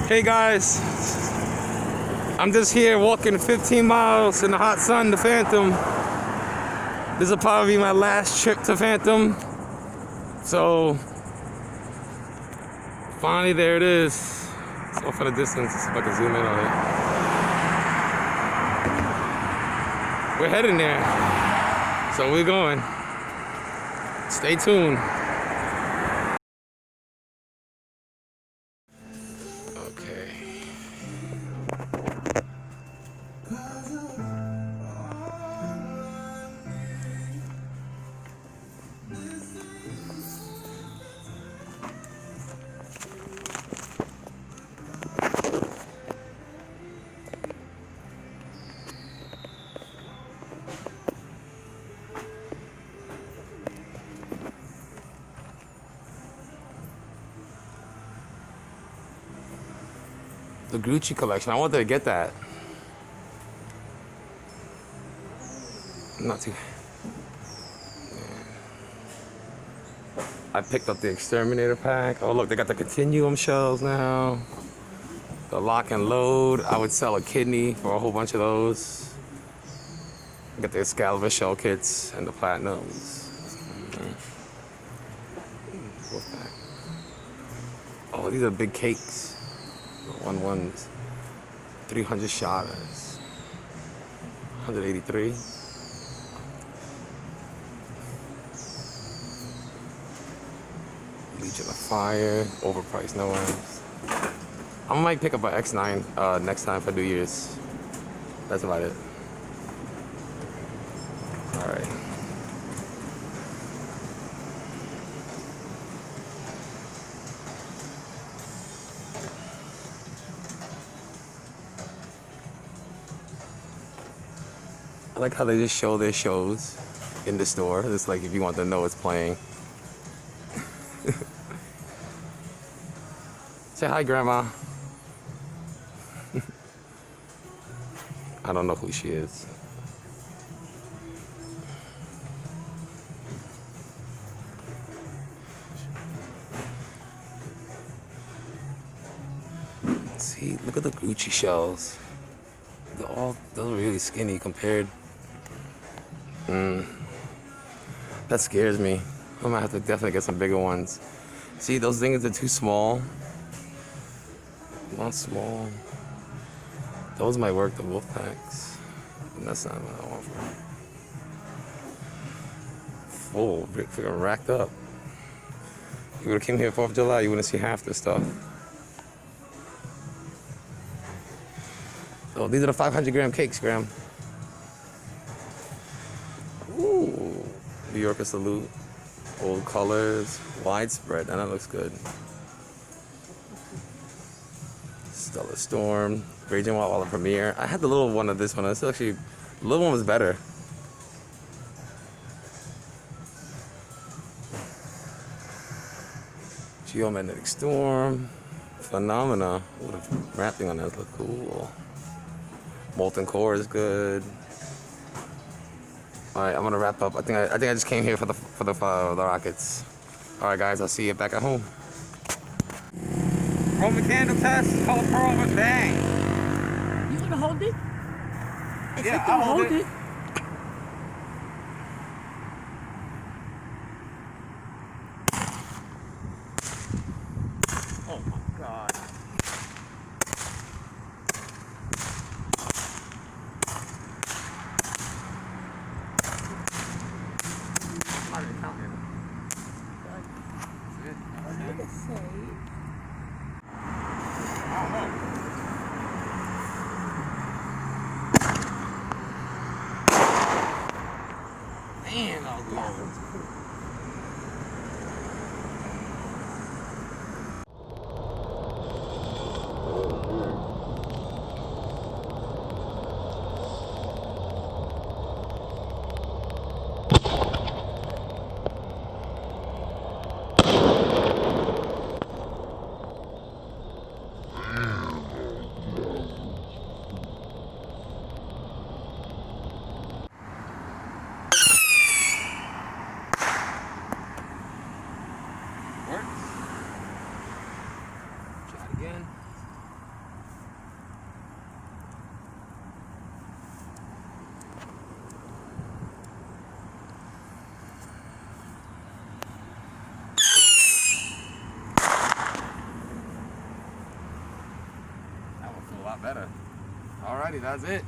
Hey guys, I'm just here walking 15 miles in the hot sun to Phantom. This will probably be my last trip to Phantom. So, finally there it is. It's off in the distance, see if I can zoom in on it. We're heading there, so we're going. Stay tuned. Okay. The Gucci collection, I wanted to get that. Not too. I picked up the Exterminator pack. Oh look, they got the Continuum shells now. The lock and load. I would sell a kidney for a whole bunch of those. Got the Excalibur shell kits and the Platinums. Oh, these are big cakes. 1-1s. 300 shotters. 183. Legion of Fire. Overpriced no ones. I might pick up an X9 next time for New Year's. That's about it. Alright. I like how they just show their shows in the store. It's like if you want to know it's playing. Say hi, Grandma. I don't know who she is. See, look at the Gucci shells. Those are really skinny compared. That scares me. I might have to definitely get some bigger ones. See, those things are too small. Not small. Those might work, the wolf packs. And that's not what I want for. Full, freaking racked up. If you would have came here 4th of July, you wouldn't see half this stuff. Oh, these are the 500-gram cakes, Graham. Ooh, New Yorker Salute. Old colors, widespread, and that looks good. Stellar Storm, Raging Wild Premiere. I had the little one of this one. This actually, the little one was better. Geomagnetic Storm, Phenomena. Ooh, the wrapping on that look cool. Molten Core is good. All right, I'm gonna wrap up. I think I just came here for the Rockets. All right, guys, I'll see you back at home. Roman candle test, color pearl with bang. You gonna hold it? Yeah, I'll hold it. Oh my God. Man, I'll go. That's it.